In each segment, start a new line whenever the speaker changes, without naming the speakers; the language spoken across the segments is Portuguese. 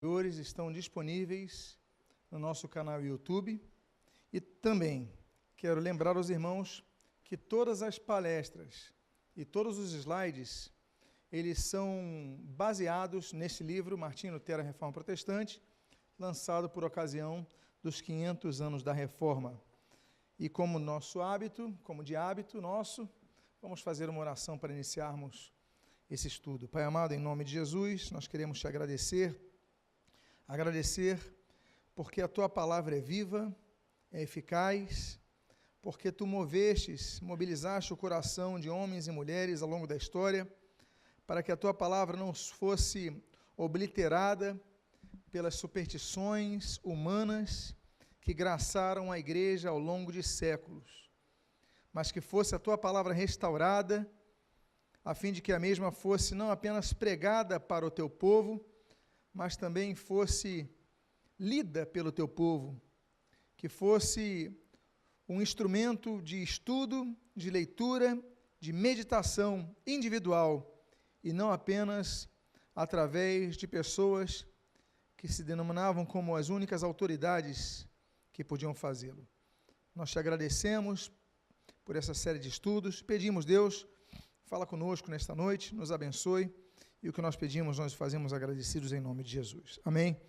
Estão disponíveis no nosso canal YouTube e também quero lembrar aos irmãos que todas as palestras e todos os slides, eles são baseados nesse livro, Martinho Lutero, a Reforma Protestante, lançado por ocasião dos 500 anos da Reforma. E como nosso hábito, como de hábito nosso, vamos fazer uma oração para iniciarmos esse estudo. Pai amado, em nome de Jesus, nós queremos te agradecer porque a tua palavra é viva, é eficaz, porque tu mobilizaste o coração de homens e mulheres ao longo da história, para que a tua palavra não fosse obliterada pelas superstições humanas que graçaram a igreja ao longo de séculos, mas que fosse a tua palavra restaurada, a fim de que a mesma fosse não apenas pregada para o teu povo, mas também fosse lida pelo teu povo, que fosse um instrumento de estudo, de leitura, de meditação individual, e não apenas através de pessoas que se denominavam como as únicas autoridades que podiam fazê-lo. Nós te agradecemos por essa série de estudos, pedimos, Deus, fala conosco nesta noite, nos abençoe, e o que nós pedimos, nós fazemos agradecidos em nome de Jesus. Amém?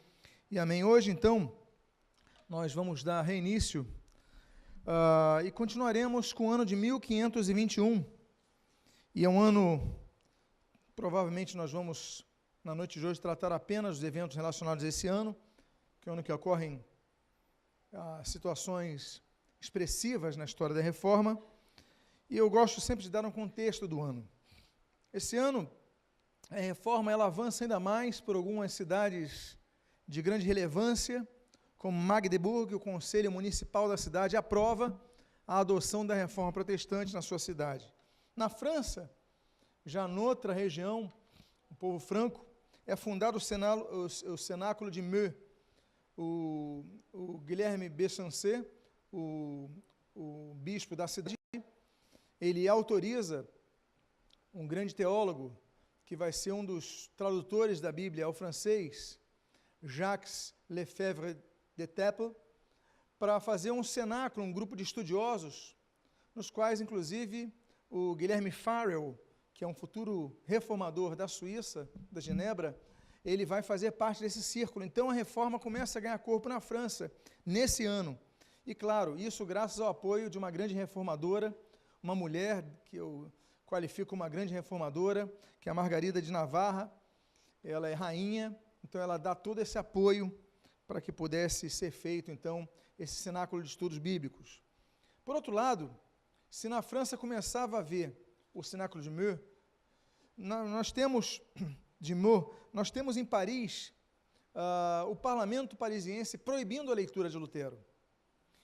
E amém. Hoje, então, nós vamos dar reinício e continuaremos com o ano de 1521. E é um ano, provavelmente nós vamos, na noite de hoje, tratar apenas dos eventos relacionados a esse ano, que é o ano que ocorrem situações expressivas na história da Reforma, e eu gosto sempre de dar um contexto do ano. Esse ano, a Reforma ela avança ainda mais por algumas cidades de grande relevância, como Magdeburgo, o Conselho Municipal da cidade aprova a adoção da Reforma Protestante na sua cidade. Na França, já noutra região, o povo franco, é fundado o Cenáculo de Meaux. O Guilherme Bechamsé, o bispo da cidade, ele autoriza um grande teólogo, que vai ser um dos tradutores da Bíblia ao francês, Jacques Lefebvre d'Etaples, para fazer um cenáculo, um grupo de estudiosos, nos quais, inclusive, o Guilherme Farel, que é um futuro reformador da Suíça, da Genebra, ele vai fazer parte desse círculo. Então, a Reforma começa a ganhar corpo na França, nesse ano. E, claro, isso graças ao apoio de uma grande reformadora, uma mulher que eu qualifico uma grande reformadora, que é a Margarida de Navarra. Ela é rainha, então ela dá todo esse apoio para que pudesse ser feito, então, esse cenáculo de estudos bíblicos. Por outro lado, se na França começava a haver o cenáculo de Meaux, nós temos em Paris o parlamento parisiense proibindo a leitura de Lutero.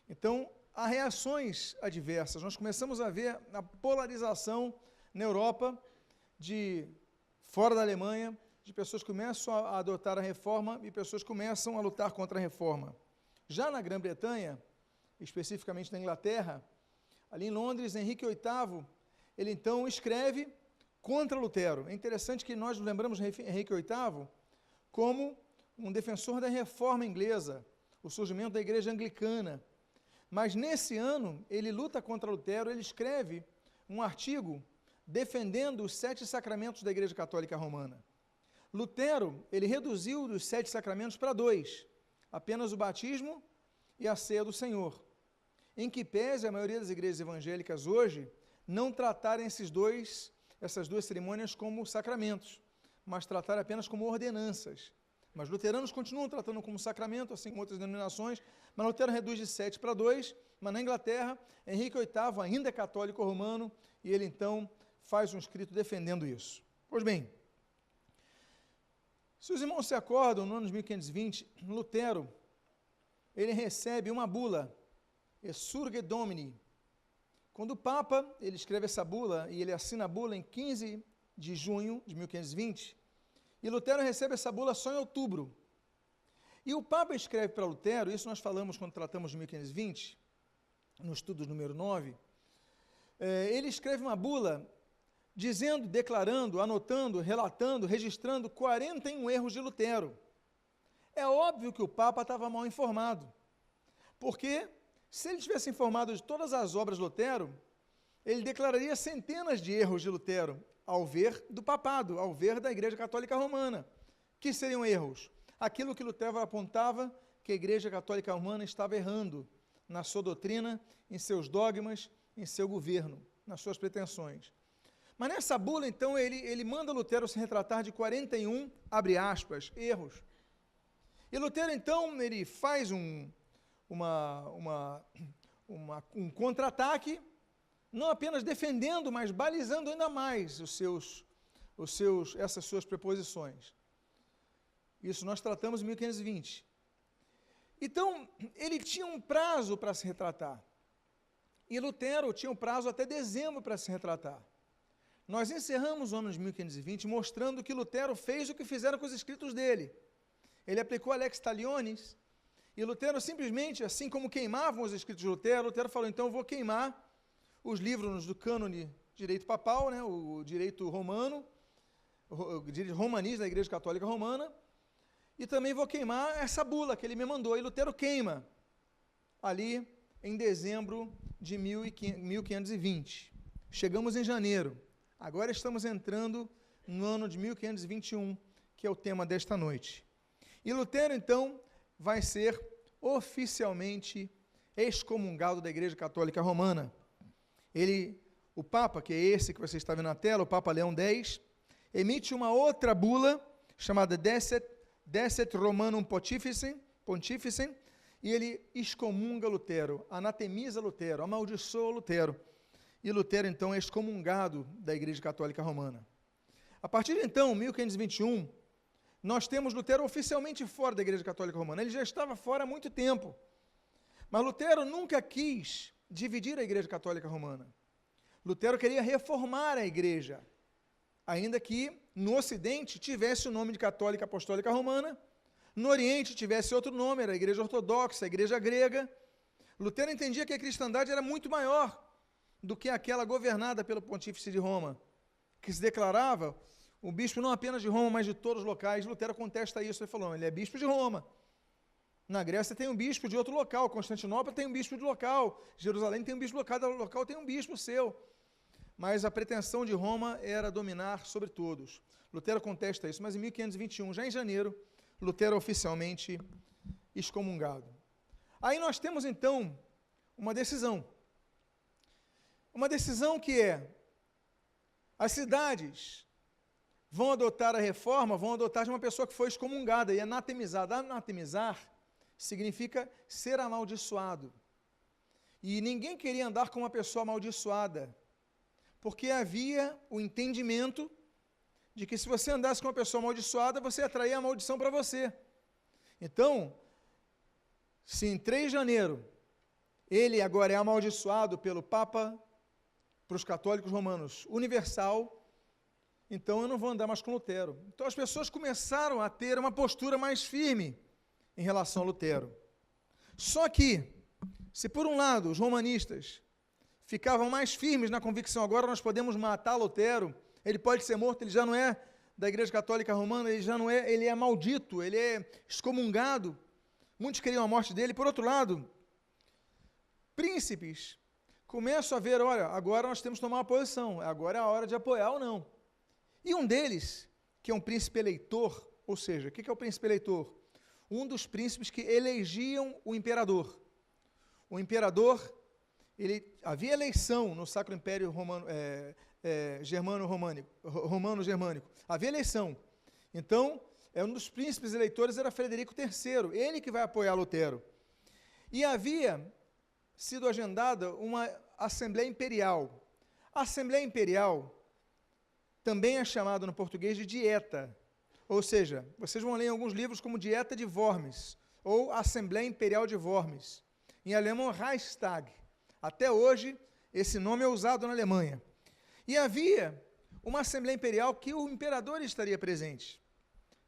Então, há reações adversas. Nós começamos a ver a polarização na Europa, fora da Alemanha, de pessoas que começam a adotar a reforma e pessoas que começam a lutar contra a reforma. Já na Grã-Bretanha, especificamente na Inglaterra, ali em Londres, Henrique VIII, ele então escreve contra Lutero. É interessante que nós lembramos Henrique VIII como um defensor da reforma inglesa, o surgimento da igreja anglicana. Mas nesse ano, ele luta contra Lutero, ele escreve um artigo defendendo os 7 sacramentos da Igreja Católica Romana. Lutero, ele reduziu dos 7 sacramentos para 2, apenas o batismo e a ceia do Senhor, em que pese a maioria das igrejas evangélicas hoje não tratarem essas duas cerimônias como sacramentos, mas tratar apenas como ordenanças. Mas luteranos continuam tratando como sacramento, assim como outras denominações, mas Lutero reduz de 7 para 2, mas na Inglaterra, Henrique VIII ainda é católico romano, e ele então faz um escrito defendendo isso. Pois bem, se os irmãos se acordam, no ano de 1520, Lutero, ele recebe uma bula, Exsurge Domini. Quando o Papa, ele escreve essa bula, e ele assina a bula em 15 de junho de 1520, e Lutero recebe essa bula só em outubro. E o Papa escreve para Lutero, isso nós falamos quando tratamos de 1520, no estudo número 9, ele escreve uma bula dizendo, declarando, anotando, relatando, registrando 41 erros de Lutero. É óbvio que o Papa estava mal informado, porque se ele tivesse informado de todas as obras de Lutero, ele declararia centenas de erros de Lutero, ao ver do papado, ao ver da Igreja Católica Romana. Que seriam erros? Aquilo que Lutero apontava que a Igreja Católica Romana estava errando na sua doutrina, em seus dogmas, em seu governo, nas suas pretensões. Mas nessa bula, então, ele manda Lutero se retratar de 41, abre aspas, erros. E Lutero, então, ele faz um contra-ataque, não apenas defendendo, mas balizando ainda mais essas suas preposições. Isso nós tratamos em 1520. Então, ele tinha um prazo para se retratar. E Lutero tinha um prazo até dezembro para se retratar. Nós encerramos o ano de 1520 mostrando que Lutero fez o que fizeram com os escritos dele. Ele aplicou a lex talionis, e Lutero simplesmente, assim como queimavam os escritos de Lutero, Lutero falou, então eu vou queimar os livros do cânone direito papal, né, o direito romano, o direito romanista da Igreja Católica Romana, e também vou queimar essa bula que ele me mandou. E Lutero queima, ali em dezembro de 1520. Chegamos em janeiro. Agora estamos entrando no ano de 1521, que é o tema desta noite. E Lutero, então, vai ser oficialmente excomungado da Igreja Católica Romana. O Papa, que é esse que você está vendo na tela, o Papa Leão X, emite uma outra bula, chamada Decet Romanum Pontificem, e ele excomunga Lutero, anatemiza Lutero, amaldiçoa Lutero. E Lutero, então, é excomungado da Igreja Católica Romana. A partir de então, 1521, nós temos Lutero oficialmente fora da Igreja Católica Romana. Ele já estava fora há muito tempo. Mas Lutero nunca quis dividir a Igreja Católica Romana. Lutero queria reformar a Igreja, ainda que no Ocidente tivesse o nome de Católica Apostólica Romana, no Oriente tivesse outro nome, era a Igreja Ortodoxa, a Igreja Grega. Lutero entendia que a cristandade era muito maior do que aquela governada pelo Pontífice de Roma, que se declarava o bispo não apenas de Roma, mas de todos os locais. Lutero contesta isso, ele falou, ele é bispo de Roma. Na Grécia tem um bispo de outro local, Constantinopla tem um bispo de local, Jerusalém tem um bispo local, cada local tem um bispo seu. Mas a pretensão de Roma era dominar sobre todos. Lutero contesta isso, mas em 1521, já em janeiro, Lutero oficialmente excomungado. Aí nós temos então uma decisão. Uma decisão que é, as cidades vão adotar a reforma, vão adotar de uma pessoa que foi excomungada e anatemizada. Anatemizar significa ser amaldiçoado. E ninguém queria andar com uma pessoa amaldiçoada, porque havia o entendimento de que se você andasse com uma pessoa amaldiçoada, você atraía a maldição para você. Então, se em 3 de janeiro ele agora é amaldiçoado pelo Papa, para os católicos romanos, universal, então eu não vou andar mais com Lutero. Então as pessoas começaram a ter uma postura mais firme em relação a Lutero. Só que, se por um lado os romanistas ficavam mais firmes na convicção, agora nós podemos matar Lutero, ele pode ser morto, ele já não é da Igreja Católica Romana, ele é maldito, ele é excomungado, muitos queriam a morte dele. Por outro lado, príncipes começam a ver, olha, agora nós temos que tomar uma posição, agora é a hora de apoiar ou não. E um deles, que é um príncipe eleitor, ou seja, o que é o príncipe eleitor? Um dos príncipes que elegiam o imperador. O imperador, havia eleição no Sacro Império Romano, Romano-Germânico, havia eleição. Então, um dos príncipes eleitores era Frederico III, ele que vai apoiar Lutero. E havia sido agendada uma Assembleia Imperial. A Assembleia Imperial também é chamada no português de dieta, ou seja, vocês vão ler em alguns livros como Dieta de Worms, ou Assembleia Imperial de Worms, em alemão Reichstag. Até hoje, esse nome é usado na Alemanha. E havia uma Assembleia Imperial que o imperador estaria presente.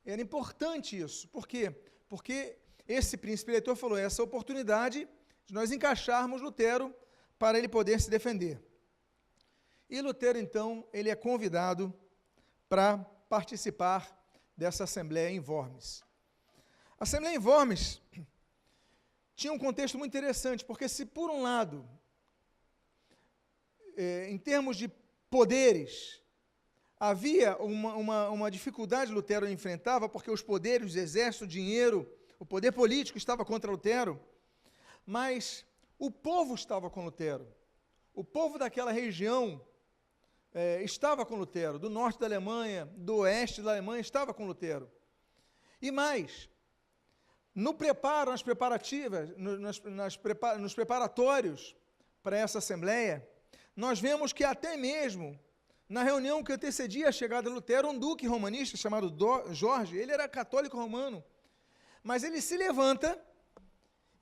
Era importante isso. Por quê? Porque esse príncipe eleitor falou, essa oportunidade de nós encaixarmos Lutero para ele poder se defender. E Lutero, então, ele é convidado para participar dessa assembleia em Worms. A Assembleia em Worms tinha um contexto muito interessante, porque se por um lado, em termos de poderes, havia uma dificuldade que Lutero enfrentava, porque os poderes, os exércitos, o dinheiro, o poder político estava contra Lutero, mas o povo estava com Lutero. O povo daquela região estava com Lutero, do norte da Alemanha, do oeste da Alemanha, estava com Lutero. E mais, no preparo, nas preparativas, nos preparatórios para essa assembleia, nós vemos que até mesmo na reunião que antecedia a chegada de Lutero, um duque romanista chamado Jorge, ele era católico romano, mas ele se levanta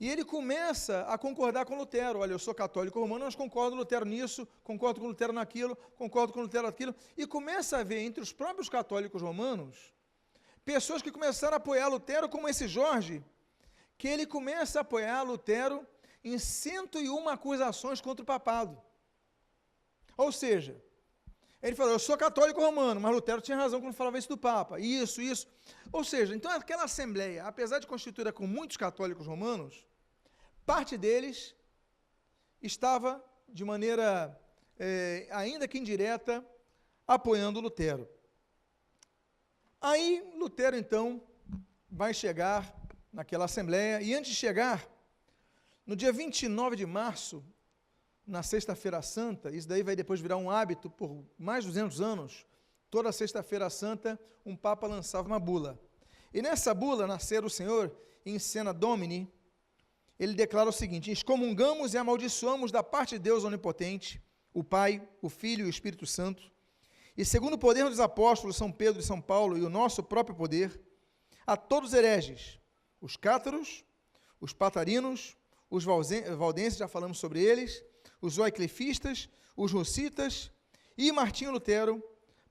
e ele começa a concordar com Lutero. Olha, eu sou católico romano, mas concordo com Lutero nisso, concordo com Lutero naquilo, concordo com Lutero naquilo, e começa a ver entre os próprios católicos romanos pessoas que começaram a apoiar Lutero, como esse Jorge, que ele começa a apoiar Lutero em 101 acusações contra o papado. Ou seja, ele falou, eu sou católico romano, mas Lutero tinha razão quando falava isso do Papa, isso. Ou seja, então aquela assembleia, apesar de constituída com muitos católicos romanos, parte deles estava, de maneira, ainda que indireta, apoiando Lutero. Aí, Lutero, então, vai chegar naquela assembleia, e antes de chegar, no dia 29 de março, na Sexta-feira Santa, isso daí vai depois virar um hábito por mais de 200 anos, toda Sexta-feira Santa, um Papa lançava uma bula. E nessa bula, Nascer o Senhor, em Cena Domini, ele declara o seguinte: excomungamos e amaldiçoamos da parte de Deus Onipotente, o Pai, o Filho e o Espírito Santo, e segundo o poder dos apóstolos São Pedro e São Paulo e o nosso próprio poder, a todos os hereges, os cátaros, os patarinos, os valdenses, já falamos sobre eles, os oiclifistas, os russitas e Martinho Lutero,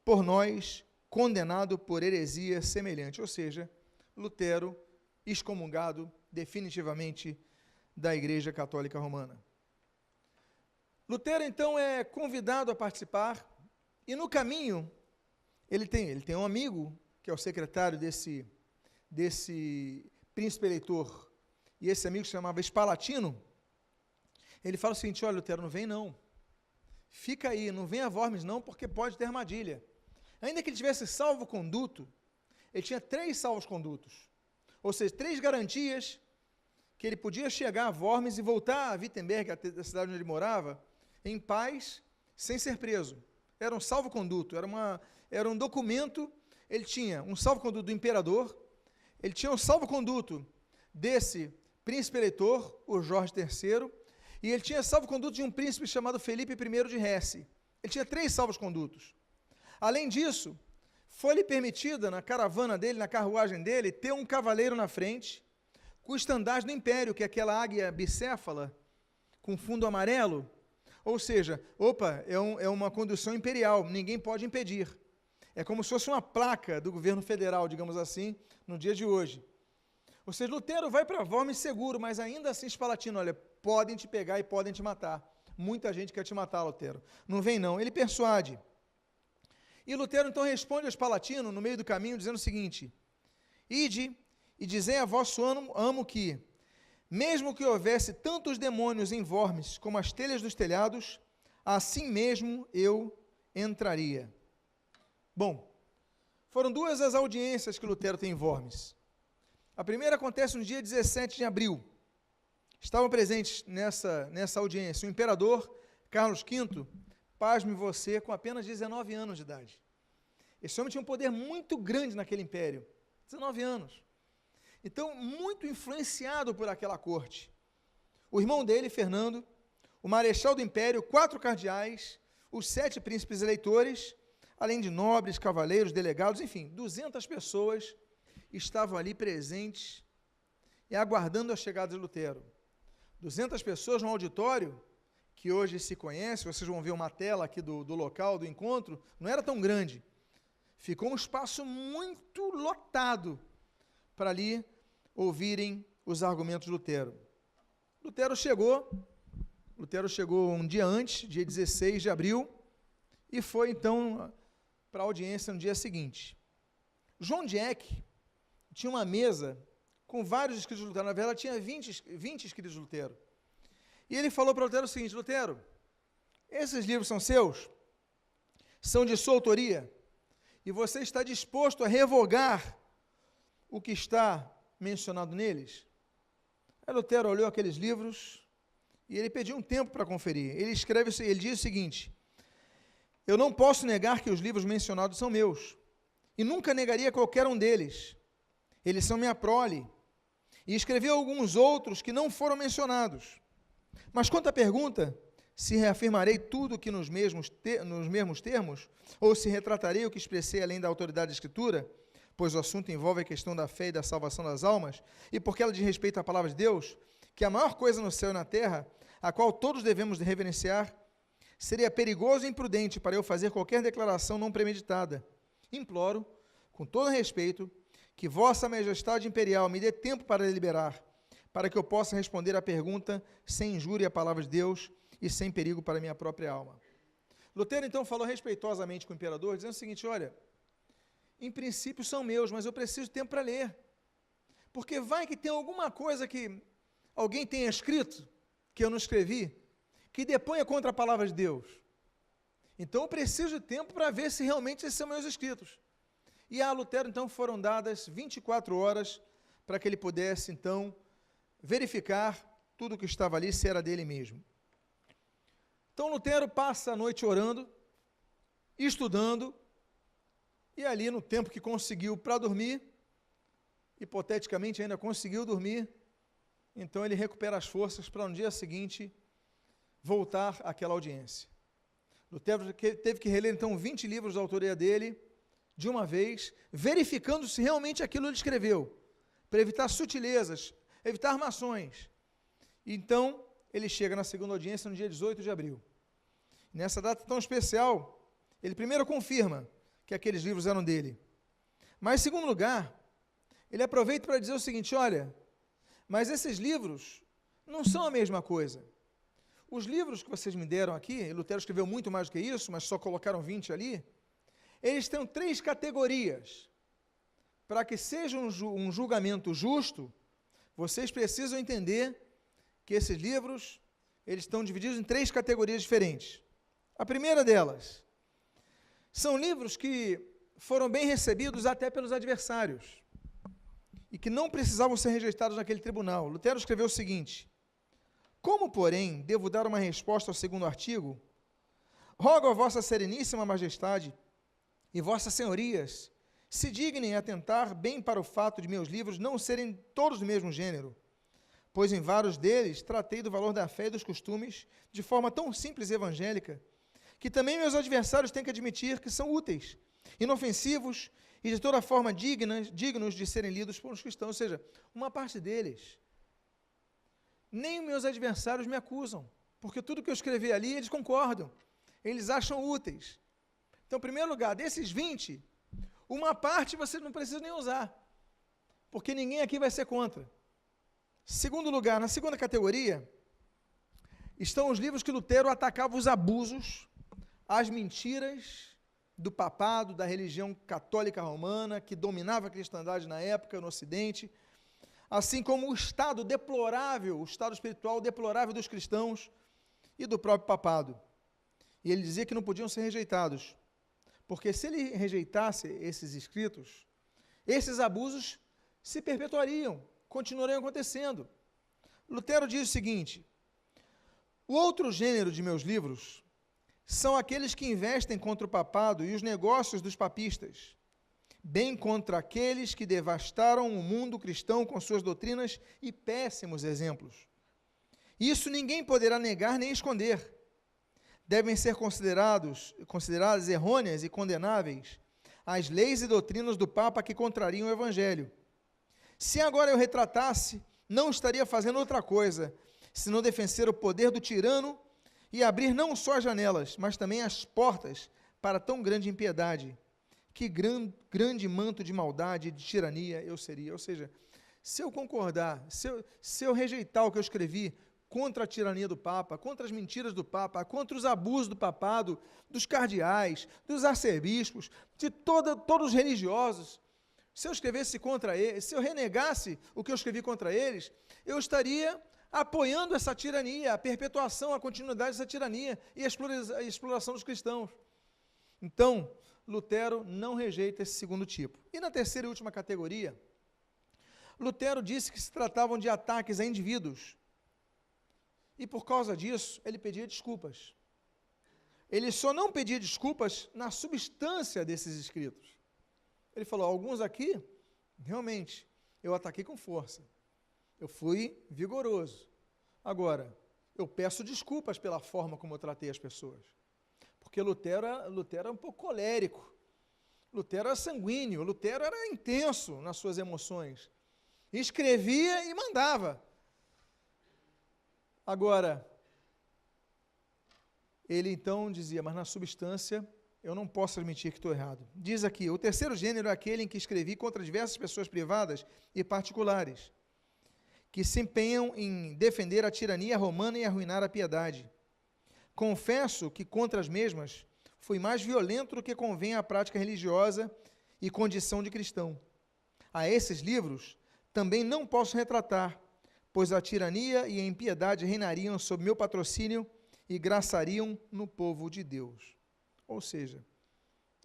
por nós, condenado por heresia semelhante. Ou seja, Lutero excomungado definitivamente da Igreja Católica Romana. Lutero, então, é convidado a participar, e no caminho, ele tem um amigo, que é o secretário desse príncipe eleitor, e esse amigo se chamava Espalatino. Ele fala o seguinte: olha, Lutero, não vem não, fica aí, não vem a Worms não, porque pode ter armadilha. Ainda que ele tivesse salvo-conduto, ele tinha 3 salvos-condutos, ou seja, 3 garantias que ele podia chegar a Worms e voltar a Wittenberg, a cidade onde ele morava, em paz, sem ser preso. Era um salvo-conduto, era um documento. Ele tinha um salvo-conduto do imperador, ele tinha um salvo-conduto desse príncipe eleitor, o Jorge III, e ele tinha salvo-conduto de um príncipe chamado Felipe I de Hesse. Ele tinha 3 salvos-condutos. Além disso, foi-lhe permitida, na caravana dele, na carruagem dele, ter um cavaleiro na frente, com o estandarte do império, que é aquela águia bicéfala, com fundo amarelo. Ou seja, é uma condução imperial, ninguém pode impedir. É como se fosse uma placa do governo federal, digamos assim, no dia de hoje. Ou seja, Lutero vai para Worms seguro, mas ainda assim Espalatino, olha, podem te pegar e podem te matar. Muita gente quer te matar, Lutero. Não vem não, ele persuade. E Lutero então responde a Espalatino, no meio do caminho, dizendo o seguinte: ide e dizei a vosso amo que, mesmo que houvesse tantos demônios em Worms como as telhas dos telhados, assim mesmo eu entraria. Bom, foram 2 as audiências que Lutero tem em Worms. A primeira acontece no dia 17 de abril. Estavam presentes nessa audiência o imperador Carlos V, pasme você, com apenas 19 anos de idade. Esse homem tinha um poder muito grande naquele império, 19 anos. Então, muito influenciado por aquela corte. O irmão dele, Fernando, o marechal do império, 4 cardeais, os 7 príncipes eleitores, além de nobres, cavaleiros, delegados, enfim, 200 pessoas estavam ali presentes e aguardando a chegada de Lutero. 200 pessoas no auditório, que hoje se conhece, vocês vão ver uma tela aqui do local do encontro, não era tão grande. Ficou um espaço muito lotado para ali ouvirem os argumentos de Lutero. Lutero chegou um dia antes, dia 16 de abril, e foi então para a audiência no dia seguinte. João de Eck tinha uma mesa com vários escritos de Lutero. Na verdade, ela tinha 20 escritos de Lutero. E ele falou para Lutero o seguinte: Lutero, esses livros são seus? São de sua autoria? E você está disposto a revogar o que está mencionado neles? Aí Lutero olhou aqueles livros e ele pediu um tempo para conferir. Ele diz o seguinte: eu não posso negar que os livros mencionados são meus, e nunca negaria qualquer um deles. Eles são minha prole, e escrevi alguns outros que não foram mencionados. Mas quanto à pergunta, se reafirmarei tudo que nos mesmos termos, ou se retratarei o que expressei além da autoridade da Escritura, pois o assunto envolve a questão da fé e da salvação das almas, e porque ela diz respeito à palavra de Deus, que a maior coisa no céu e na terra, a qual todos devemos reverenciar, seria perigoso e imprudente para eu fazer qualquer declaração não premeditada. Imploro, com todo respeito, que vossa majestade imperial me dê tempo para deliberar, para que eu possa responder à pergunta sem injúria à palavra de Deus e sem perigo para a minha própria alma. Lutero, então, falou respeitosamente com o imperador, dizendo o seguinte: olha, em princípio são meus, mas eu preciso de tempo para ler, porque vai que tem alguma coisa que alguém tenha escrito, que eu não escrevi, que deponha contra a palavra de Deus. Então eu preciso de tempo para ver se realmente esses são meus escritos. E a Lutero, então, foram dadas 24 horas para que ele pudesse, então, verificar tudo que estava ali, se era dele mesmo. Então Lutero passa a noite orando, estudando, e ali no tempo que conseguiu para dormir, hipoteticamente ainda conseguiu dormir, então ele recupera as forças para no dia seguinte voltar àquela audiência. Lutero teve que reler então 20 livros da autoria dele, de uma vez, verificando se realmente aquilo ele escreveu, para evitar sutilezas, evitar armações. Então, ele chega na segunda audiência no dia 18 de abril. Nessa data tão especial, ele primeiro confirma que aqueles livros eram dele. Mas, em segundo lugar, ele aproveita para dizer o seguinte: olha, mas esses livros não são a mesma coisa. Os livros que vocês me deram aqui, e Lutero escreveu muito mais do que isso, mas só colocaram 20 ali, eles têm 3 categorias. Para que seja um julgamento justo, vocês precisam entender que esses livros, eles estão divididos em 3 categorias diferentes. A primeira delas, são livros que foram bem recebidos até pelos adversários, e que não precisavam ser rejeitados naquele tribunal. Lutero escreveu o seguinte: como, porém, devo dar uma resposta ao segundo artigo? Rogo a vossa sereníssima majestade e vossas senhorias se dignem atentar bem para o fato de meus livros não serem todos do mesmo gênero, pois em vários deles tratei do valor da fé e dos costumes de forma tão simples e evangélica, que também meus adversários têm que admitir que são úteis, inofensivos e de toda forma dignos de serem lidos por uns cristãos. Ou seja, uma parte deles, nem meus adversários me acusam, porque tudo que eu escrevi ali, eles concordam, eles acham úteis. Então, em primeiro lugar, desses 20, uma parte você não precisa nem usar, porque ninguém aqui vai ser contra. Segundo lugar, na segunda categoria, estão os livros que Lutero atacava os abusos, as mentiras do papado, da religião católica romana, que dominava a cristandade na época no Ocidente, assim como o estado deplorável, o estado espiritual deplorável dos cristãos e do próprio papado. E ele dizia que não podiam ser rejeitados, porque se ele rejeitasse esses escritos, esses abusos se perpetuariam, continuariam acontecendo. Lutero diz o seguinte: o outro gênero de meus livros são aqueles que investem contra o papado e os negócios dos papistas, bem contra aqueles que devastaram o mundo cristão com suas doutrinas e péssimos exemplos. Isso ninguém poderá negar nem esconder. Devem ser consideradas errôneas e condenáveis as leis e doutrinas do Papa que contrariam o Evangelho. Se agora eu retratasse, não estaria fazendo outra coisa, senão defender o poder do tirano e abrir não só as janelas, mas também as portas para tão grande impiedade. Que grande manto de maldade e de tirania eu seria. Ou seja, se eu concordar, se eu rejeitar o que eu escrevi contra a tirania do Papa, contra as mentiras do Papa, contra os abusos do papado, dos cardeais, dos arcebispos, de todos os religiosos, se eu escrevesse contra eles, se eu renegasse o que eu escrevi contra eles, eu estaria apoiando essa tirania, a perpetuação, a continuidade dessa tirania e a exploração dos cristãos. Então, Lutero não rejeita esse segundo tipo. E na terceira e última categoria, Lutero disse que se tratavam de ataques a indivíduos. E por causa disso, ele pedia desculpas. Ele só não pedia desculpas na substância desses escritos. Ele falou, alguns aqui, realmente, eu ataquei com força. Eu fui vigoroso. Agora, eu peço desculpas pela forma como eu tratei as pessoas. Porque Lutero era um pouco colérico. Lutero era sanguíneo. Lutero era intenso nas suas emoções. Escrevia e mandava. Agora, ele então dizia, mas na substância eu não posso admitir que estou errado. Diz aqui, o terceiro gênero é aquele em que escrevi contra diversas pessoas privadas e particulares, que se empenham em defender a tirania romana e arruinar a piedade. Confesso que contra as mesmas fui mais violento do que convém à prática religiosa e condição de cristão. A esses livros também não posso retratar, pois a tirania e a impiedade reinariam sob meu patrocínio e graçariam no povo de Deus. Ou seja,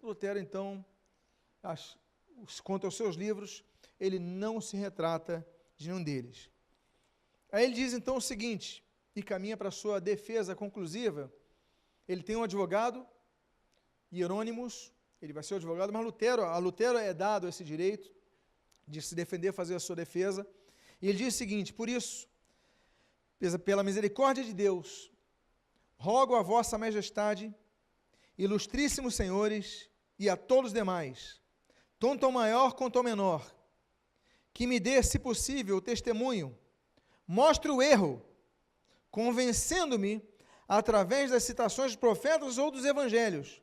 Lutero, então, quanto aos seus livros, ele não se retrata de nenhum deles. Aí ele diz, então, o seguinte, e caminha para a sua defesa conclusiva. Ele tem um advogado, Hierônimos, ele vai ser o advogado, mas a Lutero é dado esse direito de se defender, fazer a sua defesa. E ele diz o seguinte, por isso, pela misericórdia de Deus, rogo a vossa majestade, ilustríssimos senhores, e a todos os demais, tanto ao maior quanto ao menor, que me dê, se possível, o testemunho, mostre o erro, convencendo-me, através das citações dos profetas ou dos evangelhos,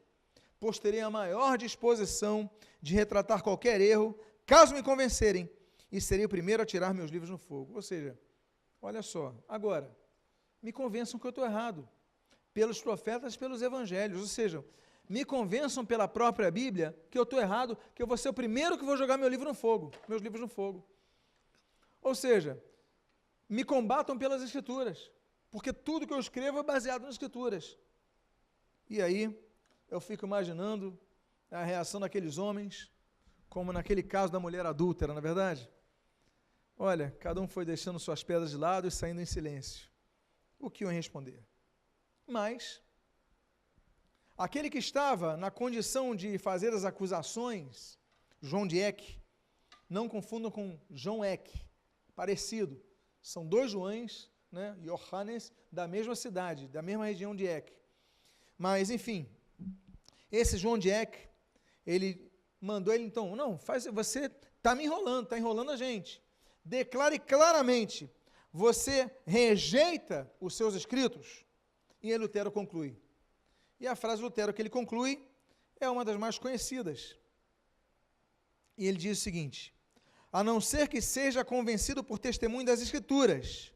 pois terei a maior disposição de retratar qualquer erro, caso me convencerem, e serei o primeiro a tirar meus livros no fogo. Ou seja, olha só, agora, me convençam que eu estou errado, pelos profetas, pelos evangelhos, ou seja, me convençam pela própria Bíblia que eu estou errado, que eu vou ser o primeiro que vou jogar meus livros no fogo. Ou seja, me combatam pelas Escrituras, porque tudo que eu escrevo é baseado nas Escrituras. E aí, eu fico imaginando a reação daqueles homens, como naquele caso da mulher adúltera, não é verdade? Olha, cada um foi deixando suas pedras de lado e saindo em silêncio. O que iam responder? Mas, aquele que estava na condição de fazer as acusações, João de Eck, não confundam com João Eck, parecido, são dois Joões, né, Johannes, da mesma cidade, da mesma região de Eck. Mas, enfim, esse João de Eck, ele mandou ele então, não, você está me enrolando, está enrolando a gente. Declare claramente, você rejeita os seus escritos? E aí Lutero conclui. E a frase de Lutero que ele conclui é uma das mais conhecidas. E ele diz o seguinte, a não ser que seja convencido por testemunho das Escrituras,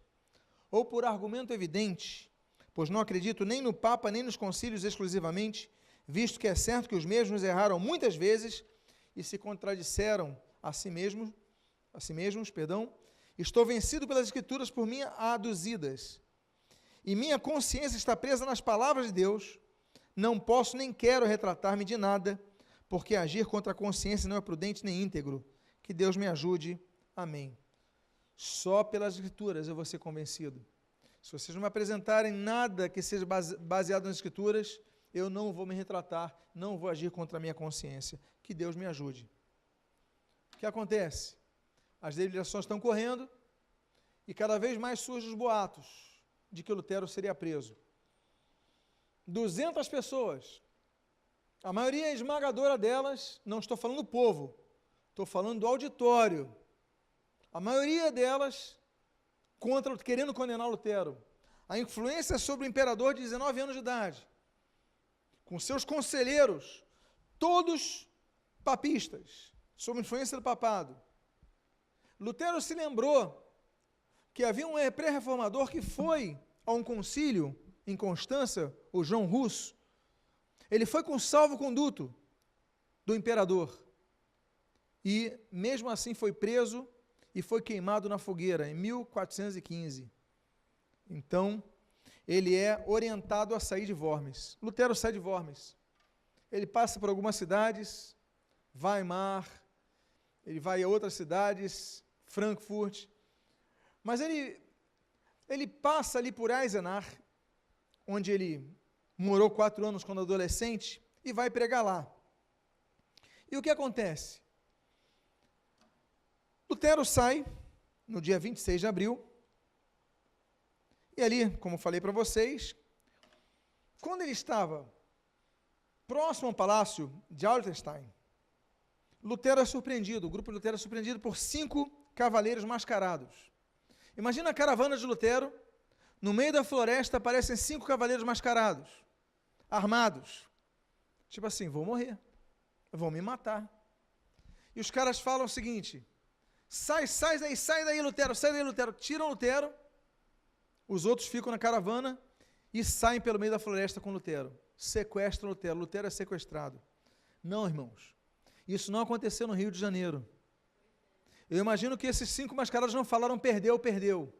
ou por argumento evidente, pois não acredito nem no Papa, nem nos concílios exclusivamente, visto que é certo que os mesmos erraram muitas vezes e se contradisseram a si mesmos, estou vencido pelas Escrituras por mim aduzidas, e minha consciência está presa nas palavras de Deus, não posso nem quero retratar-me de nada, porque agir contra a consciência não é prudente nem íntegro. Que Deus me ajude. Amém. Só pelas Escrituras eu vou ser convencido. Se vocês não me apresentarem nada que seja baseado nas Escrituras, eu não vou me retratar, não vou agir contra a minha consciência. Que Deus me ajude. O que acontece? As deliberações estão correndo e cada vez mais surgem os boatos de que Lutero seria preso. 200 pessoas, a maioria esmagadora delas, não estou falando do povo, estou falando do auditório, a maioria delas querendo condenar Lutero. A influência sobre o imperador de 19 anos de idade, com seus conselheiros, todos papistas, sob influência do papado. Lutero se lembrou que havia um pré-reformador que foi a um concílio em Constança, o João Russo. Ele foi com salvo-conduto do imperador. e mesmo assim foi preso e foi queimado na fogueira em 1415. Então, ele é orientado a sair de Worms. Lutero sai de Worms. Ele passa por algumas cidades, Weimar, ele vai a outras cidades, Frankfurt, mas ele passa ali por Eisenach, onde ele morou 4 anos quando adolescente, e vai pregar lá. E o que acontece? Lutero sai no dia 26 de abril, e ali, como falei para vocês, quando ele estava próximo ao palácio de Altenstein, Lutero é surpreendido, o grupo de Lutero é surpreendido por 5 cavaleiros mascarados. Imagina a caravana de Lutero, no meio da floresta aparecem 5 cavaleiros mascarados, armados. Tipo assim, vou morrer, vão me matar. E os caras falam o seguinte: sai daí, Lutero, sai daí, Lutero. Tiram Lutero, os outros ficam na caravana e saem pelo meio da floresta com Lutero. Sequestram Lutero, Lutero é sequestrado. Não, irmãos, isso não aconteceu no Rio de Janeiro. Eu imagino que esses 5 mascarados não falaram perdeu, perdeu.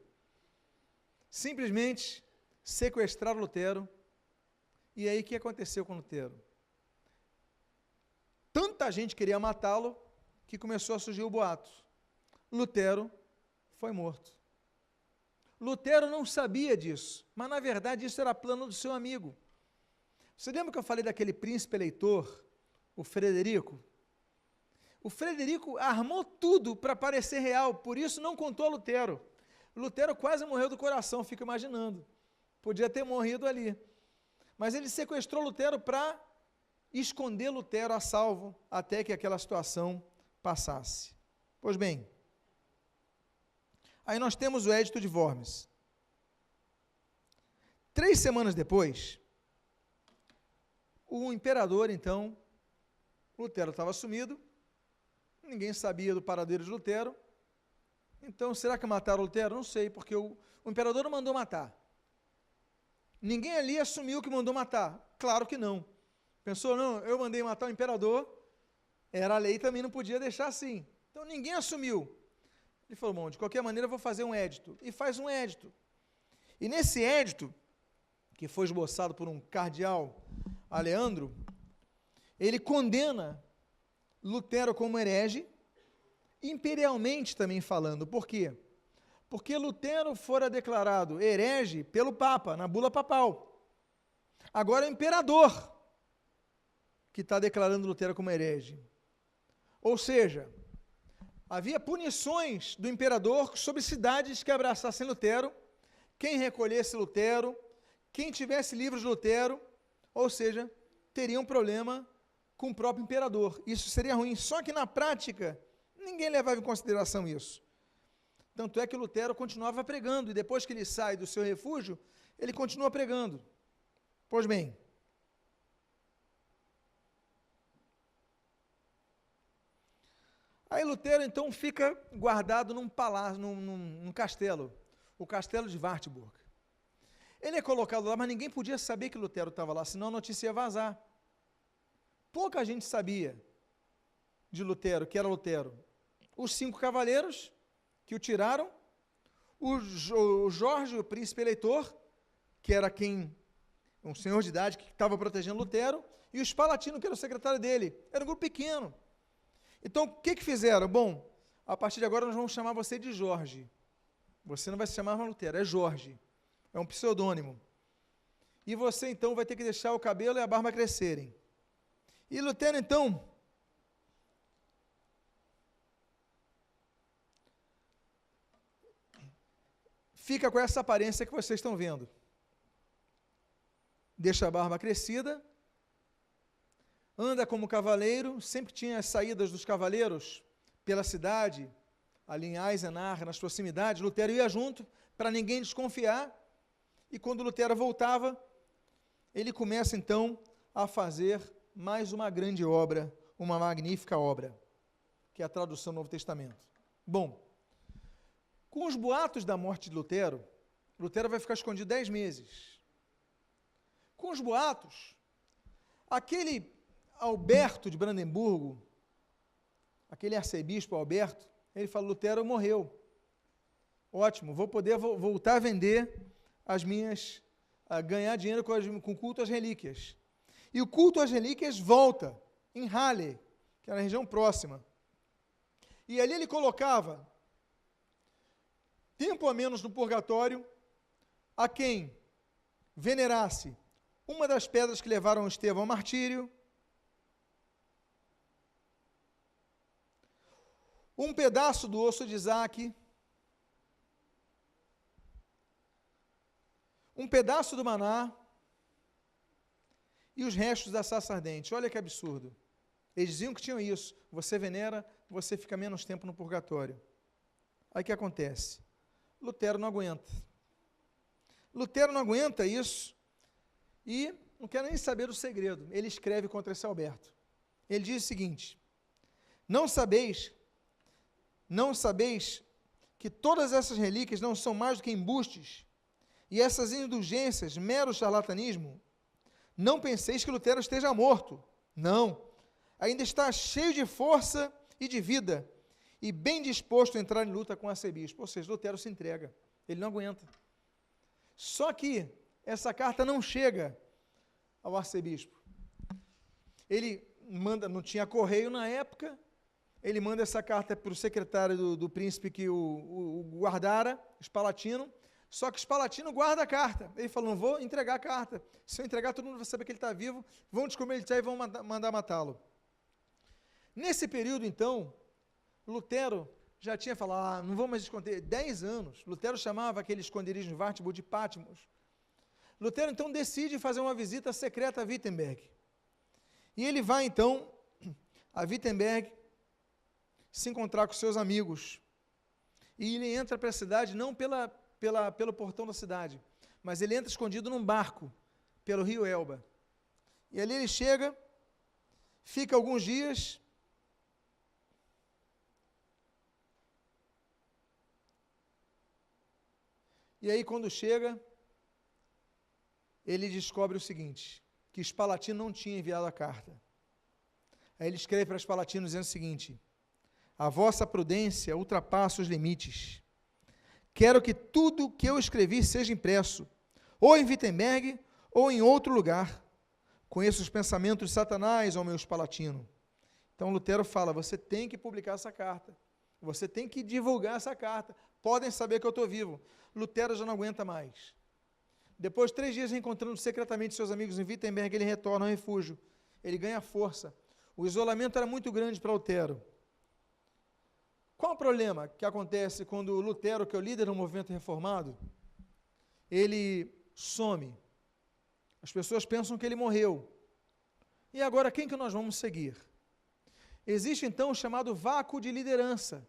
Simplesmente sequestraram Lutero. E aí o que aconteceu com Lutero? Tanta gente queria matá-lo que começou a surgir o boato. Lutero foi morto. Lutero não sabia disso, mas na verdade isso era plano do seu amigo. Você lembra que eu falei daquele príncipe eleitor, o Frederico? O Frederico armou tudo para parecer real, por isso não contou a Lutero. Lutero quase morreu do coração, fica imaginando. Podia ter morrido ali. Mas ele sequestrou Lutero para esconder Lutero a salvo, até que aquela situação passasse. Pois bem, aí nós temos o Edito de Worms. 3 semanas depois, o imperador, então, Lutero estava sumido, ninguém sabia do paradeiro de Lutero. Então, será que mataram Lutero? Não sei, porque o imperador não mandou matar. Ninguém ali assumiu que mandou matar. Claro que não. Pensou, não, eu mandei matar o imperador, era a lei, também não podia deixar assim. Então, ninguém assumiu. Ele falou, bom, de qualquer maneira eu vou fazer um édito. E faz um édito. E nesse édito, que foi esboçado por um cardeal, Aleandro, ele condena Lutero como herege, imperialmente também falando. Por quê? Porque Lutero fora declarado herege pelo Papa, na bula papal. Agora é o imperador que está declarando Lutero como herege. Ou seja, havia punições do imperador sobre cidades que abraçassem Lutero, quem recolhesse Lutero, quem tivesse livros de Lutero, ou seja, teria um problema com o próprio imperador. Isso seria ruim, só que na prática, ninguém levava em consideração isso. Tanto é que Lutero continuava pregando, e depois que ele sai do seu refúgio, ele continua pregando. Pois bem, aí Lutero então fica guardado num palácio, num castelo, o castelo de Wartburg. Ele é colocado lá, mas ninguém podia saber que Lutero estava lá, senão a notícia ia vazar. Pouca gente sabia de Lutero, que era Lutero. Os 5 cavaleiros que o tiraram, o Jorge, o príncipe eleitor, que era um senhor de idade que estava protegendo Lutero, e o Spalatino, que era o secretário dele. Era um grupo pequeno. Então, o que fizeram? Bom, a partir de agora nós vamos chamar você de Jorge. Você não vai se chamar mais Lutero, é Jorge. É um pseudônimo. E você, então, vai ter que deixar o cabelo e a barba crescerem. E Lutero, então, fica com essa aparência que vocês estão vendo. Deixa a barba crescida, anda como cavaleiro, sempre tinha as saídas dos cavaleiros pela cidade, ali em Eisenach, nas proximidades. Lutero ia junto, para ninguém desconfiar, e quando Lutero voltava, ele começa então a fazer mais uma grande obra, uma magnífica obra, que é a tradução do Novo Testamento. Bom, com os boatos da morte de Lutero, Lutero vai ficar escondido 10 meses. Com os boatos, aquele Alberto de Brandemburgo, aquele arcebispo Alberto, ele fala, Lutero morreu. Ótimo, vou poder voltar a vender as minhas, a ganhar dinheiro com culto às relíquias. E o culto às relíquias volta em Halle, que era a região próxima. E ali ele colocava tempo a menos no purgatório a quem venerasse uma das pedras que levaram Estevão ao martírio, um pedaço do osso de Isaac, um pedaço do maná e os restos da sarça ardente. Olha que absurdo. Eles diziam que tinham isso. Você venera, você fica menos tempo no purgatório. Aí o que acontece? Lutero não aguenta. Lutero não aguenta isso e não quer nem saber do segredo. Ele escreve contra esse Alberto. Ele diz o seguinte, não sabeis que todas essas relíquias não são mais do que embustes e essas indulgências, mero charlatanismo? Não penseis que Lutero esteja morto. Não. Ainda está cheio de força e de vida e bem disposto a entrar em luta com o arcebispo. Ou seja, Lutero se entrega. Ele não aguenta. Só que essa carta não chega ao arcebispo. Ele manda, não tinha correio na época, ele manda essa carta para o secretário do príncipe que o guardara, Spalatino, só que Spalatino guarda a carta. Ele falou, não vou entregar a carta. Se eu entregar, todo mundo vai saber que ele está vivo, vão descobrir ele está e vão mandar matá-lo. Nesse período, então, Lutero já tinha falado, não vou mais esconder, 10 anos. Lutero chamava aquele esconderijo em Wartburg de Patmos. Lutero, então, decide fazer uma visita secreta a Wittenberg. E ele vai, então, a Wittenberg, se encontrar com seus amigos. E ele entra para a cidade, não pelo portão da cidade, mas ele entra escondido num barco, pelo rio Elba. E ali ele chega, fica alguns dias, e aí quando chega, ele descobre o seguinte, que Spalatino não tinha enviado a carta. Aí ele escreve para Spalatino dizendo o seguinte, a vossa prudência ultrapassa os limites. Quero que tudo que eu escrevi seja impresso, ou em Wittenberg, ou em outro lugar. Conheço os pensamentos de Satanás, ó meu Spalatino. Então Lutero fala, você tem que publicar essa carta, você tem que divulgar essa carta, podem saber que eu estou vivo. Lutero já não aguenta mais. Depois de 3 dias encontrando secretamente seus amigos em Wittenberg, ele retorna ao refúgio, ele ganha força. O isolamento era muito grande para Lutero. Qual o problema que acontece quando Lutero, que é o líder do movimento reformado, ele some? As pessoas pensam que ele morreu. E agora quem que nós vamos seguir? Existe então o chamado vácuo de liderança.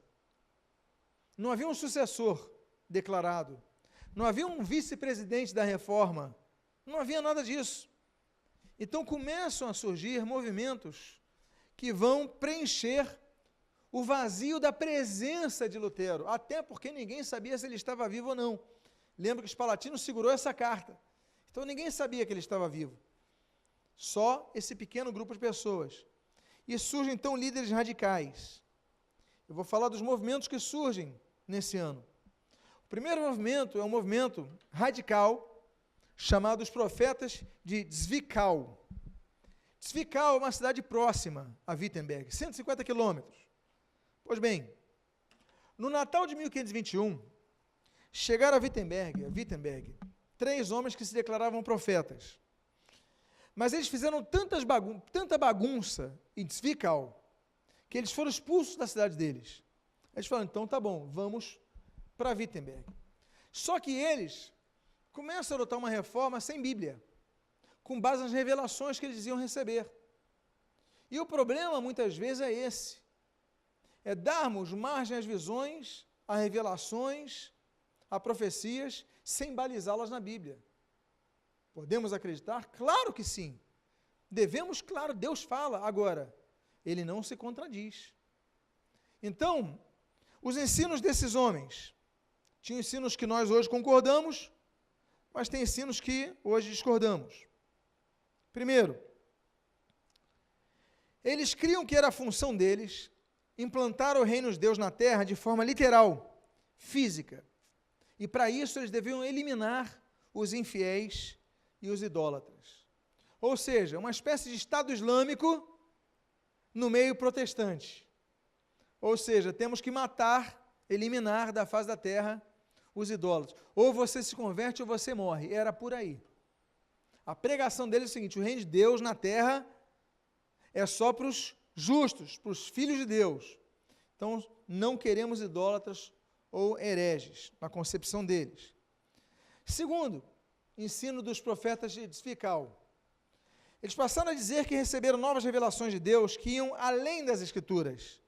Não havia um sucessor declarado. Não havia um vice-presidente da reforma. Não havia nada disso. Então começam a surgir movimentos que vão preencher o vazio da presença de Lutero, até porque ninguém sabia se ele estava vivo ou não. Lembra que Spalatino segurou essa carta, então ninguém sabia que ele estava vivo. Só esse pequeno grupo de pessoas. E surgem então líderes radicais. Eu vou falar dos movimentos que surgem nesse ano. O primeiro movimento é um movimento radical, chamado os profetas de Zwickau. Zwickau é uma cidade próxima a Wittenberg, 150 quilômetros. Pois bem, no Natal de 1521, chegaram a Wittenberg 3 homens que se declaravam profetas. Mas eles fizeram tanta bagunça em Zwickau, que eles foram expulsos da cidade deles. Eles falaram, então tá bom, vamos para Wittenberg. Só que eles começam a adotar uma reforma sem Bíblia, com base nas revelações que eles iam receber. E o problema, muitas vezes, é esse. É darmos margem às visões, a revelações, a profecias, sem balizá-las na Bíblia. Podemos acreditar? Claro que sim. Devemos, claro, Deus fala. Agora, ele não se contradiz. Então, os ensinos desses homens, tinham ensinos que nós hoje concordamos, mas tem ensinos que hoje discordamos. Primeiro, eles criam que era a função deles implantaram o reino de Deus na terra de forma literal, física. E para isso eles deviam eliminar os infiéis e os idólatras. Ou seja, uma espécie de Estado Islâmico no meio protestante. Ou seja, temos que matar, eliminar da face da terra os idólatras. Ou você se converte ou você morre. Era por aí. A pregação deles é o seguinte: o reino de Deus na terra é só para os justos, para os filhos de Deus. Então, não queremos idólatras ou hereges, na concepção deles. Segundo, ensino dos profetas de Fical. Eles passaram a dizer que receberam novas revelações de Deus que iam além das Escrituras,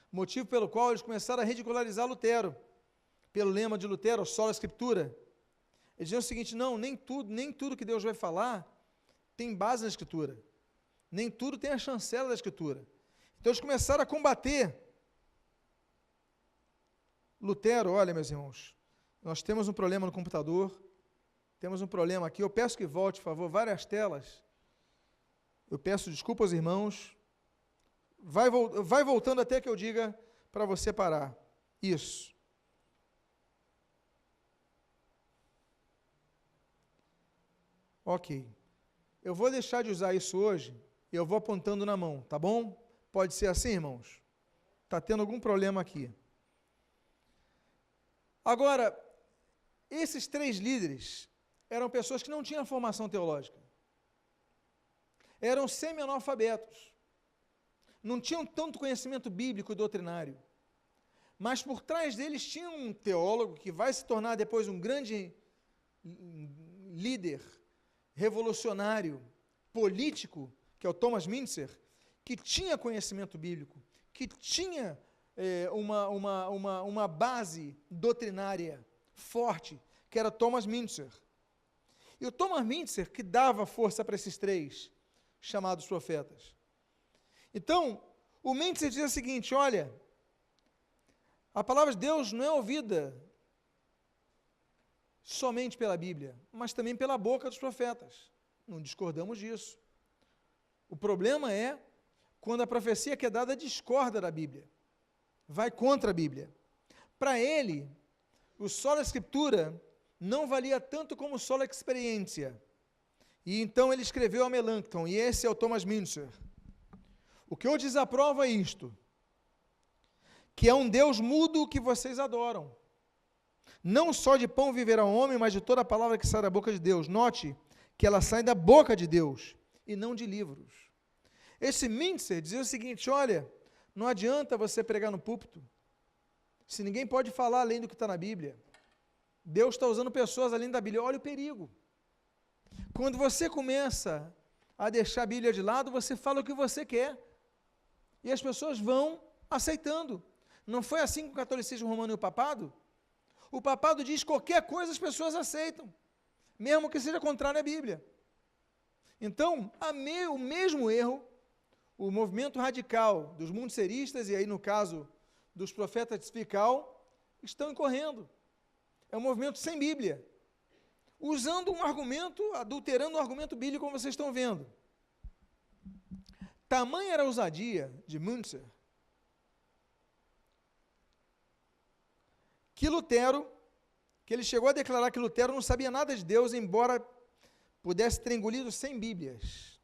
motivo pelo qual eles começaram a ridicularizar Lutero, pelo lema de Lutero, sola Escritura. Eles diziam o seguinte: não, nem tudo que Deus vai falar tem base na Escritura, nem tudo tem a chancela da Escritura. Então eles começaram a combater Lutero. Olha, meus irmãos, nós temos um problema no computador, temos um problema aqui, eu peço que volte, por favor, várias telas. Eu peço desculpa aos irmãos. Vai voltando até que eu diga para você parar. Isso. Ok. Eu vou deixar de usar isso hoje e eu vou apontando na mão, tá bom? Pode ser assim, irmãos? Está tendo algum problema aqui. Agora, esses 3 líderes eram pessoas que não tinham formação teológica. Eram semi-analfabetos. Não tinham tanto conhecimento bíblico e doutrinário. Mas por trás deles tinha um teólogo que vai se tornar depois um grande líder revolucionário, político, que é o Thomas Müntzer, que tinha conhecimento bíblico, que tinha uma base doutrinária forte, que era Thomas Müntzer. E o Thomas Müntzer que dava força para esses 3 chamados profetas. Então, o Müntzer diz o seguinte: olha, a palavra de Deus não é ouvida somente pela Bíblia, mas também pela boca dos profetas. Não discordamos disso. O problema é quando a profecia que é dada discorda da Bíblia, vai contra a Bíblia. Para ele, o sola Escritura não valia tanto como sola experiência. E então ele escreveu a Melanchthon, e esse é o Thomas Müntzer. O que eu desaprovo é isto, que é um Deus mudo que vocês adoram. Não só de pão viverá o homem, mas de toda a palavra que sai da boca de Deus. Note que ela sai da boca de Deus, e não de livros. Esse Müntzer dizia o seguinte: olha, não adianta você pregar no púlpito, se ninguém pode falar além do que está na Bíblia. Deus está usando pessoas além da Bíblia. Olha o perigo. Quando você começa a deixar a Bíblia de lado, você fala o que você quer. E as pessoas vão aceitando. Não foi assim com o catolicismo romano e o papado? O papado diz qualquer coisa, as pessoas aceitam, mesmo que seja contrário à Bíblia. Então, o mesmo erro, o movimento radical dos munceristas, e aí no caso dos profetas de Fical, estão incorrendo. É um movimento sem Bíblia, usando um argumento, adulterando um argumento bíblico, como vocês estão vendo. Tamanha era a ousadia de Müntzer, que ele chegou a declarar que Lutero não sabia nada de Deus, embora pudesse ter engolido 100 Bíblias.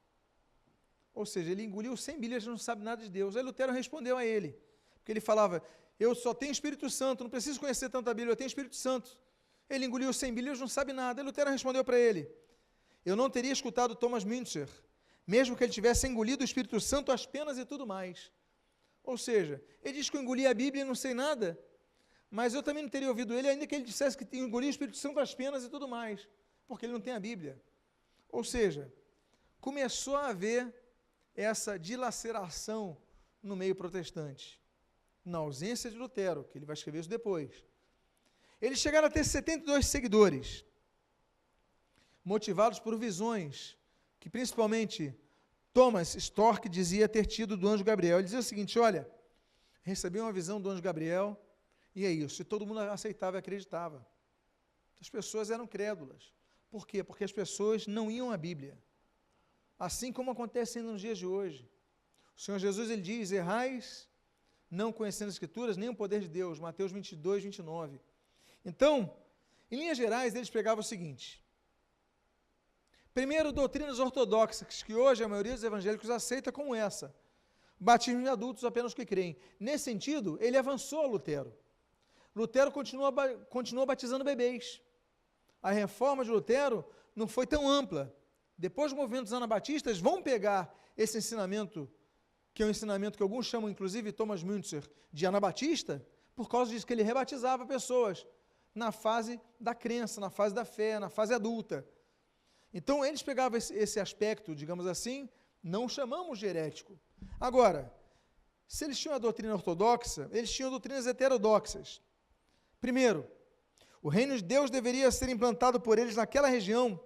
Ou seja, ele engoliu 100 Bíblias e não sabe nada de Deus. Aí Lutero respondeu a ele, porque ele falava: eu só tenho Espírito Santo, não preciso conhecer tanta Bíblia, eu tenho Espírito Santo. Ele engoliu 100 Bíblias e não sabe nada. Aí Lutero respondeu para ele: eu não teria escutado Thomas Müntzer, mesmo que ele tivesse engolido o Espírito Santo, as penas e tudo mais. Ou seja, ele diz que eu engoli a Bíblia e não sei nada, mas eu também não teria ouvido ele, ainda que ele dissesse que engoliu o Espírito Santo, as penas e tudo mais, porque ele não tem a Bíblia. Ou seja, começou a haver essa dilaceração no meio protestante, na ausência de Lutero, que ele vai escrever isso depois. Eles chegaram a ter 72 seguidores, motivados por visões, que principalmente Thomas Storck dizia ter tido do anjo Gabriel. Ele dizia o seguinte: olha, recebi uma visão do anjo Gabriel, e é isso, e todo mundo aceitava e acreditava. As pessoas eram crédulas. Por quê? Porque as pessoas não iam à Bíblia. Assim como acontece ainda nos dias de hoje. O Senhor Jesus, ele diz: errais não conhecendo as Escrituras, nem o poder de Deus, Mateus 22, 29. Então, em linhas gerais, eles pregavam o seguinte: primeiro, doutrinas ortodoxas, que hoje a maioria dos evangélicos aceita como essa, batismo de adultos apenas que creem. Nesse sentido, ele avançou a Lutero. Lutero continuou batizando bebês. A reforma de Lutero não foi tão ampla. Depois, os movimentos anabatistas vão pegar esse ensinamento, que é um ensinamento que alguns chamam, inclusive Thomas Müntzer, de anabatista, por causa disso que ele rebatizava pessoas na fase da crença, na fase da fé, na fase adulta. Então, eles pegavam esse aspecto, digamos assim, não chamamos de herético. Agora, se eles tinham a doutrina ortodoxa, eles tinham doutrinas heterodoxas. Primeiro, o reino de Deus deveria ser implantado por eles naquela região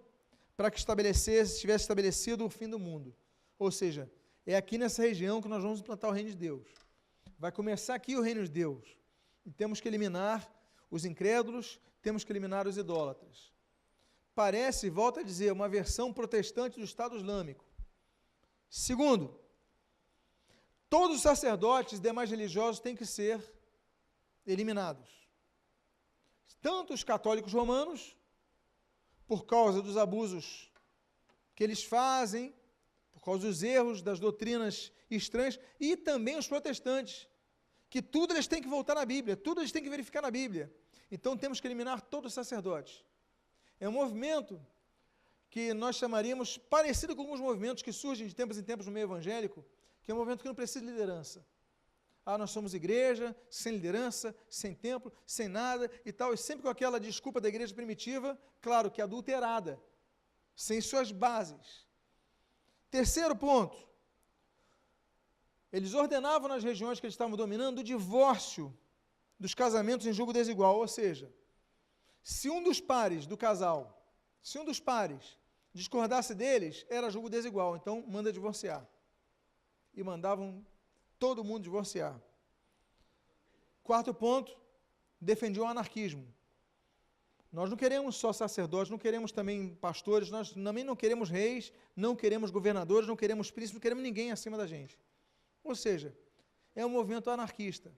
para que estivesse estabelecido o fim do mundo. Ou seja, é aqui nessa região que nós vamos implantar o reino de Deus. Vai começar aqui o reino de Deus. E temos que eliminar os incrédulos, temos que eliminar os idólatras. Parece, volto a dizer, uma versão protestante do Estado Islâmico. Segundo, todos os sacerdotes e demais religiosos têm que ser eliminados. Tanto os católicos romanos, por causa dos abusos que eles fazem, por causa dos erros das doutrinas estranhas, e também os protestantes, que tudo eles têm que voltar na Bíblia, tudo eles têm que verificar na Bíblia. Então temos que eliminar todos os sacerdotes. É um movimento que nós chamaríamos, parecido com alguns movimentos que surgem de tempos em tempos no meio evangélico, que é um movimento que não precisa de liderança. Nós somos igreja, sem liderança, sem templo, sem nada e tal, e sempre com aquela desculpa da igreja primitiva, claro que adulterada, sem suas bases. Terceiro ponto, eles ordenavam nas regiões que eles estavam dominando o divórcio dos casamentos em julgo desigual, ou seja, se um dos pares do casal, se um dos pares discordasse deles, era julgo desigual, então manda divorciar. E mandavam todo mundo divorciar. Quarto ponto, defendiam o anarquismo. Nós não queremos só sacerdotes, não queremos também pastores, nós também não queremos reis, não queremos governadores, não queremos príncipes, não queremos ninguém acima da gente. Ou seja, é um movimento anarquista.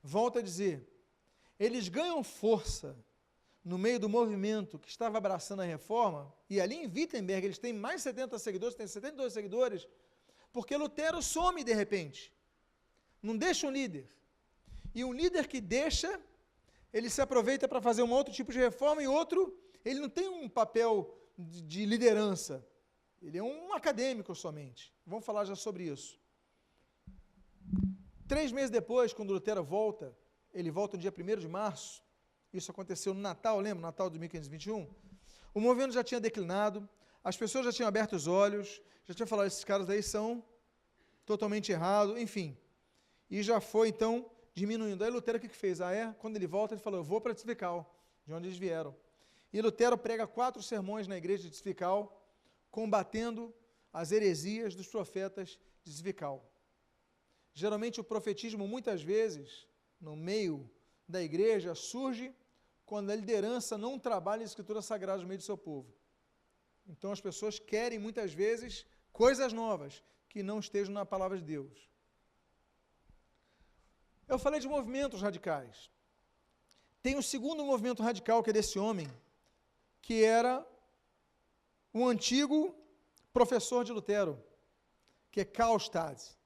Volto a dizer, eles ganham força no meio do movimento que estava abraçando a reforma, e ali em Wittenberg eles têm mais de 70 seguidores, têm 72 seguidores, porque Lutero some de repente. Não deixa um líder. E um líder que deixa, ele se aproveita para fazer um outro tipo de reforma, e outro, ele não tem um papel de liderança. Ele é um acadêmico somente. Vamos falar já sobre isso. 3 meses depois, quando Lutero volta, ele volta no dia 1º de março, isso aconteceu no Natal, lembra? Natal de 1521. O movimento já tinha declinado, as pessoas já tinham aberto os olhos, já tinham falado, esses caras aí são totalmente errados, enfim. E já foi, então, diminuindo. Aí Lutero o que fez? Quando ele volta, ele falou, eu vou para Zwickau, de onde eles vieram. E Lutero prega 4 sermões na igreja de Zwickau, combatendo as heresias dos profetas de Zwickau. Geralmente o profetismo, muitas vezes, no meio da igreja, surge quando a liderança não trabalha a escritura sagrada no meio do seu povo. Então as pessoas querem, muitas vezes, coisas novas, que não estejam na palavra de Deus. Eu falei de movimentos radicais. Tem o segundo movimento radical, que é desse homem, que era um antigo professor de Lutero, que é Karlstadt.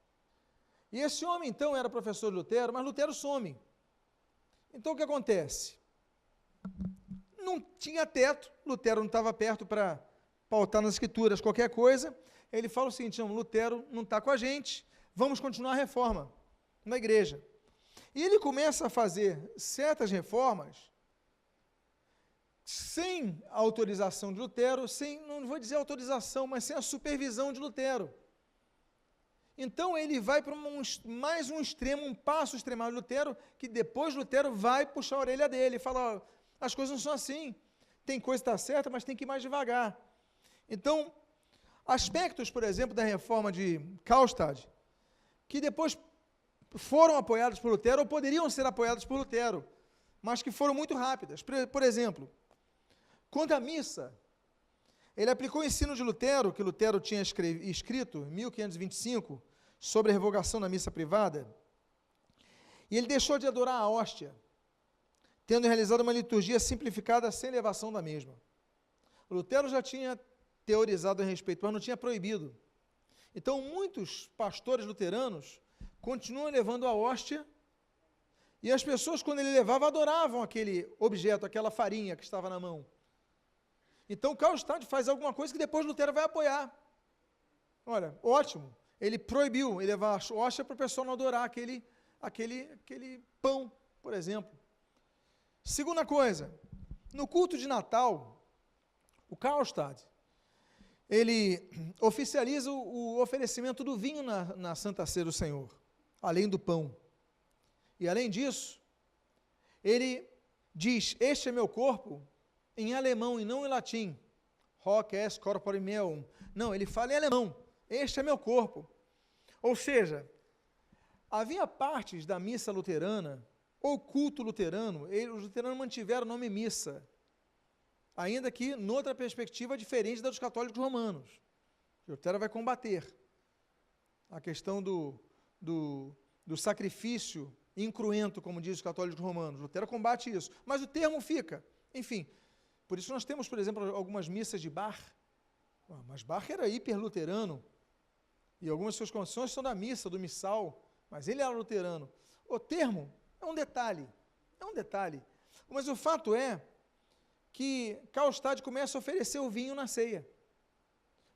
E esse homem, então, era professor de Lutero, mas Lutero some. Então, o que acontece? Não tinha teto, Lutero não estava perto para pautar nas escrituras qualquer coisa. Ele fala o seguinte, não, Lutero não está com a gente, vamos continuar a reforma na igreja. E ele começa a fazer certas reformas sem a autorização de Lutero, não vou dizer autorização, mas sem a supervisão de Lutero. Então ele vai para mais um extremo, um passo extremado de Lutero, que depois Lutero vai puxar a orelha dele e fala, as coisas não são assim, tem coisa que está certa, mas tem que ir mais devagar. Então, aspectos, por exemplo, da reforma de Karlstadt, que depois foram apoiados por Lutero, ou poderiam ser apoiados por Lutero, mas que foram muito rápidas. Por exemplo, quanto à missa, ele aplicou o ensino de Lutero, que Lutero tinha escrito em 1525, sobre a revogação da missa privada, E ele deixou de adorar a hóstia, tendo realizado uma liturgia simplificada sem elevação da mesma. Lutero já tinha teorizado a respeito, mas não tinha proibido. Então, muitos pastores luteranos continuam levando a hóstia, e as pessoas, quando ele levava, adoravam aquele objeto, aquela farinha que estava na mão. Então, Karlstadt faz alguma coisa que depois Lutero vai apoiar. Olha, ótimo. Ele proibiu ele levar a hóstia para o pessoal não adorar aquele pão, por exemplo. Segunda coisa, no culto de Natal, o Karlstadt, ele oficializa o oferecimento do vinho na Santa Ceia do Senhor, além do pão. E além disso, ele diz, este é meu corpo, em alemão e não em latim. Hoc est corpore meum. Não, ele fala em alemão, este é meu corpo. Ou seja, havia partes da missa luterana, ou culto luterano, os luteranos mantiveram o nome missa, ainda que noutra perspectiva diferente da dos católicos romanos. Lutero vai combater a questão do sacrifício incruento, como diz os católicos romanos. Lutero combate isso, mas o termo fica. Enfim, por isso nós temos, por exemplo, algumas missas de Bach, mas Bach era hiperluterano, e algumas suas condições são da missa, do missal, mas ele era luterano. O termo é um detalhe, mas o fato é que Karlstadt começa a oferecer o vinho na ceia,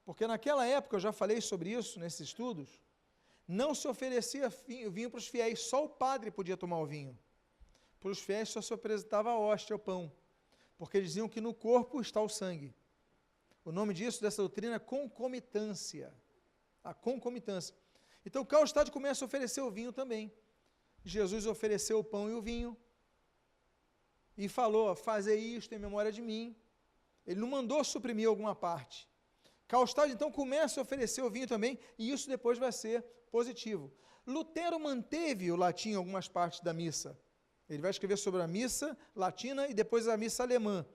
porque naquela época, eu já falei sobre isso nesses estudos, não se oferecia vinho para os fiéis, só o padre podia tomar o vinho. Para os fiéis só se apresentava a hóstia, o pão, porque eles diziam que no corpo está o sangue. O nome dessa doutrina é concomitância, a concomitância. Então, Karlstadt começa a oferecer o vinho também. Jesus ofereceu o pão e o vinho, e falou, fazei isto em memória de mim. Ele não mandou suprimir alguma parte. Karlstadt, então, começa a oferecer o vinho também, e isso depois vai ser positivo. Lutero manteve o latim em algumas partes da missa. Ele vai escrever sobre a missa latina e depois a missa alemã.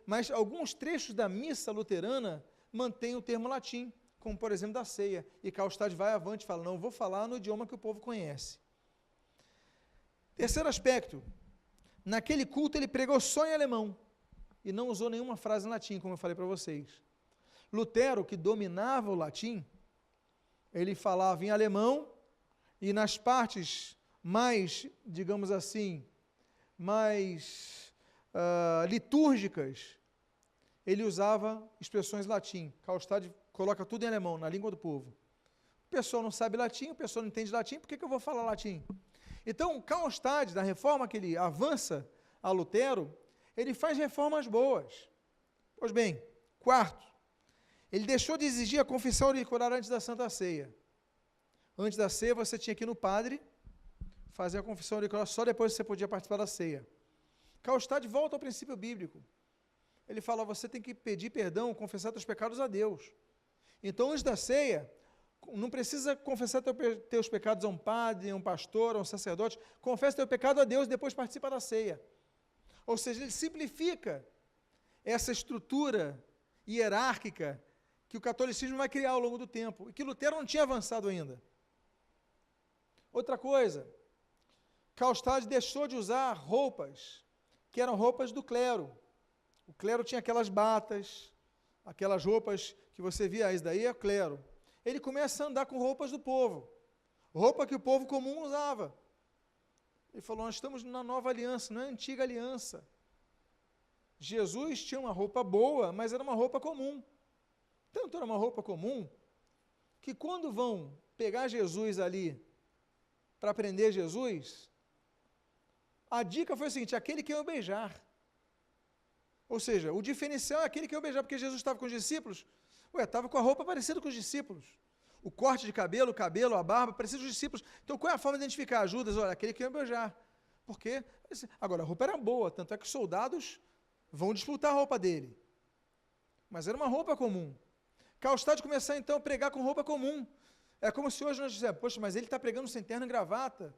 Mas alguns trechos da missa luterana mantêm o termo latim, como, por exemplo, da ceia. E Karlstadt vai avante e fala, não, vou falar no idioma que o povo conhece. Terceiro aspecto, naquele culto ele pregou só em alemão, e não usou nenhuma frase em latim, como eu falei para vocês. Lutero, que dominava o latim, ele falava em alemão, e nas partes mais, digamos assim, mais litúrgicas, ele usava expressões em latim. Karlstadt coloca tudo em alemão, na língua do povo. O pessoal não sabe latim, o pessoal não entende latim, por que eu vou falar latim? Então, Karlstadt, na reforma que ele avança a Lutero, ele faz reformas boas. Pois bem, quarto, ele deixou de exigir a confissão auricular antes da Santa Ceia. Antes da ceia, você tinha que ir no padre, fazer a confissão auricular, só depois você podia participar da ceia. Karlstadt volta ao princípio bíblico. Ele fala, você tem que pedir perdão, confessar seus pecados a Deus. Então, antes da ceia, não precisa confessar teus pecados a um padre, a um pastor, a um sacerdote, confessa teu pecado a Deus e depois participa da ceia. Ou seja, ele simplifica essa estrutura hierárquica que o catolicismo vai criar ao longo do tempo, e que Lutero não tinha avançado ainda. Outra coisa, Karlstadt deixou de usar roupas, que eram roupas do clero. O clero tinha aquelas batas, aquelas roupas que você via, isso daí é o clero. Ele começa a andar com roupas do povo, roupa que o povo comum usava. Ele falou, nós estamos na nova aliança, não é a antiga aliança. Jesus tinha uma roupa boa, mas era uma roupa comum. Tanto era uma roupa comum, que quando vão pegar Jesus ali, para prender Jesus, a dica foi a seguinte, aquele que eu beijar. Ou seja, o diferencial é aquele que eu beijar, porque Jesus estava com os discípulos, estava com a roupa parecida com os discípulos. O corte de cabelo, a barba, parecido com os discípulos. Então, qual é a forma de identificar? Judas, olha, aquele que eu beijar. Porque, agora, a roupa era boa, tanto é que os soldados vão disputar a roupa dele. Mas era uma roupa comum. Karlstadt começou então a pregar com roupa comum. É como se hoje nós dissemos, poxa, mas ele está pregando sem terno e gravata,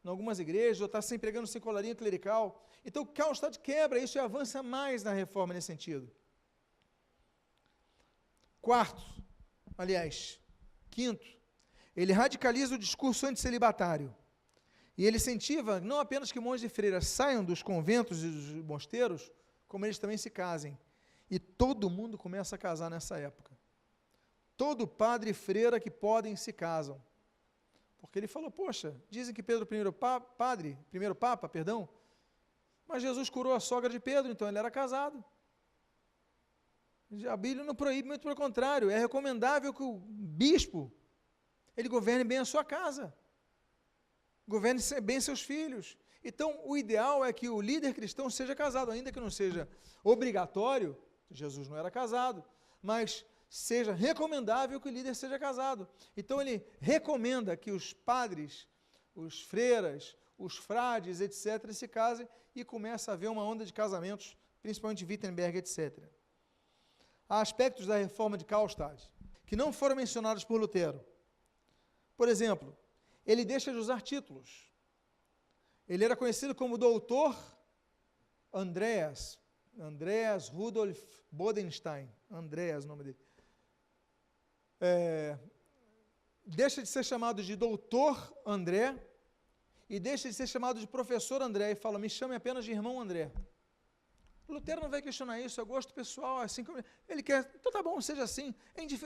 em algumas igrejas, ou está pregando sem colarinho clerical. Então, Karlstadt quebra isso e avança mais na reforma nesse sentido. Quinto, ele radicaliza o discurso anticelibatário. E ele incentiva não apenas que monges e freiras saiam dos conventos e dos mosteiros, como eles também se casem. E todo mundo começa a casar nessa época. Todo padre e freira que podem se casam. Porque ele falou, poxa, dizem que Pedro primeiro Papa, mas Jesus curou a sogra de Pedro, então ele era casado. A Bíblia não proíbe, muito pelo contrário, é recomendável que o bispo, ele governe bem a sua casa, governe bem seus filhos. Então, o ideal é que o líder cristão seja casado, ainda que não seja obrigatório, Jesus não era casado, mas seja recomendável que o líder seja casado. Então, ele recomenda que os padres, os freiras, os frades, etc., se casem e começa a haver uma onda de casamentos, principalmente Wittenberg, etc. Há aspectos da reforma de Karlstadt que não foram mencionados por Lutero. Por exemplo, ele deixa de usar títulos. Ele era conhecido como doutor Andreas Rudolf Bodenstein, Andreas, o nome dele. Deixa de ser chamado de doutor André e deixa de ser chamado de professor André e fala, me chame apenas de irmão André. Lutero não vai questionar isso, é gosto pessoal, assim como ele quer, então tá bom, seja assim.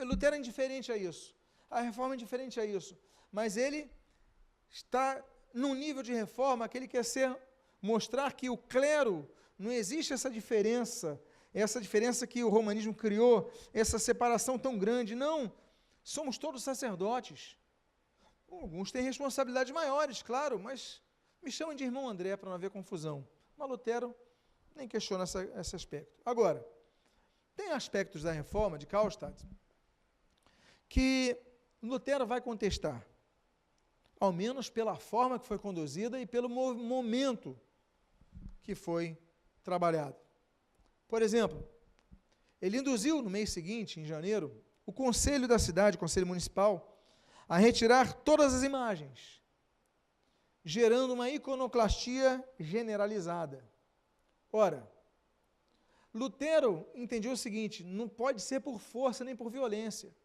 Lutero é indiferente a isso, a reforma é indiferente a isso, mas ele está num nível de reforma que ele quer mostrar que o clero, não existe essa diferença que o romanismo criou, essa separação tão grande, não, somos todos sacerdotes, alguns têm responsabilidades maiores, claro, mas me chamam de irmão André para não haver confusão, mas Lutero nem questiona esse aspecto. Agora, tem aspectos da reforma de Karlstadt que Lutero vai contestar, ao menos pela forma que foi conduzida e pelo momento que foi trabalhado. Por exemplo, ele induziu no mês seguinte, em janeiro, o conselho da cidade, o conselho municipal, a retirar todas as imagens, gerando uma iconoclastia generalizada. Ora, Lutero entendeu o seguinte, não pode ser por força nem por violência.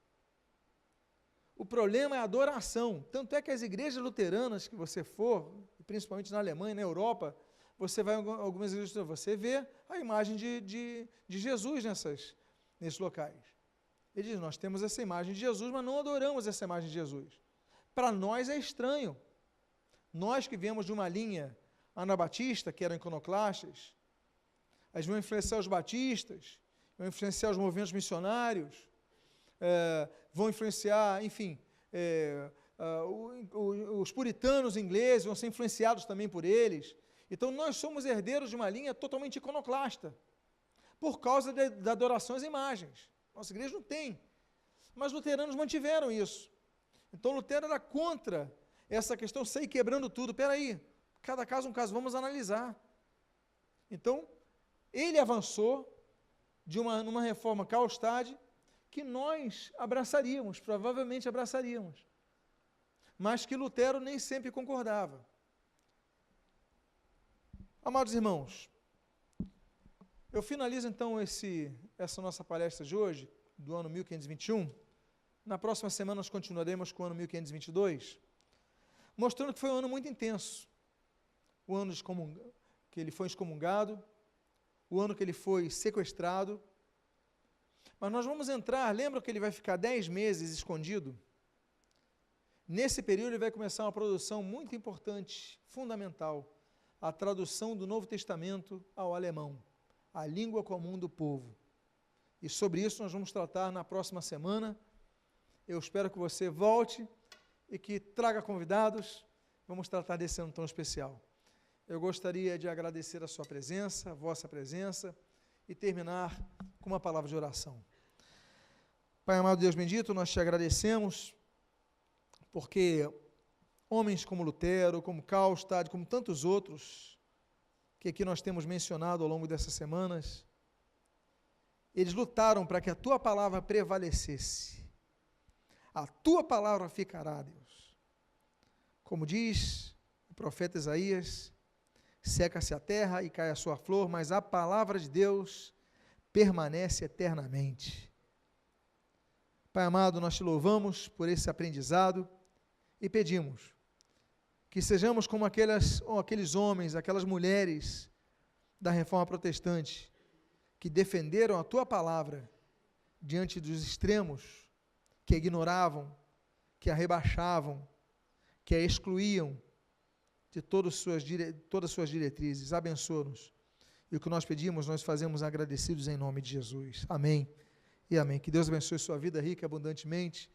O problema é a adoração. Tanto é que as igrejas luteranas que você for, principalmente na Alemanha, na Europa, você vai em algumas igrejas, você vê a imagem de Jesus nesses locais. Ele diz, nós temos essa imagem de Jesus, mas não adoramos essa imagem de Jesus. Para nós é estranho. Nós que viemos de uma linha anabatista, que eram iconoclastas, eles vão influenciar os batistas, vão influenciar os movimentos missionários, vão influenciar, enfim, os puritanos ingleses vão ser influenciados também por eles. Então, nós somos herdeiros de uma linha totalmente iconoclasta, por causa da adoração às imagens. Nossa igreja não tem, mas luteranos mantiveram isso. Então, Lutero era contra essa questão, sair quebrando tudo. Espera aí, cada caso um caso, vamos analisar. Então, ele avançou numa reforma Karlstadt que nós abraçaríamos, provavelmente abraçaríamos, mas que Lutero nem sempre concordava. Amados irmãos, eu finalizo então essa nossa palestra de hoje, do ano 1521, na próxima semana nós continuaremos com o ano 1522, mostrando que foi um ano muito intenso, o ano que ele foi excomungado, o ano que ele foi sequestrado, mas nós vamos entrar, lembra que ele vai ficar 10 meses escondido? Nesse período ele vai começar uma produção muito importante, fundamental, a tradução do Novo Testamento ao alemão, a língua comum do povo. E sobre isso nós vamos tratar na próxima semana. Eu espero que você volte e que traga convidados, vamos tratar desse ano tão especial. Eu gostaria de agradecer a sua presença, a vossa presença, e terminar com uma palavra de oração. Pai amado, Deus bendito, nós te agradecemos, porque homens como Lutero, como Karlstadt, como tantos outros, que aqui nós temos mencionado ao longo dessas semanas, eles lutaram para que a tua palavra prevalecesse. A tua palavra ficará, Deus. Como diz o profeta Isaías, seca-se a terra e cai a sua flor, mas a palavra de Deus permanece eternamente. Pai amado, nós te louvamos por esse aprendizado e pedimos que sejamos como aqueles homens, aquelas mulheres da Reforma Protestante, que defenderam a tua palavra diante dos extremos, que a ignoravam, que a rebaixavam, que a excluíam de todas as suas diretrizes. Abençoa-nos. E o que nós pedimos, nós fazemos agradecidos em nome de Jesus. Amém e amém. Que Deus abençoe sua vida rica e abundantemente.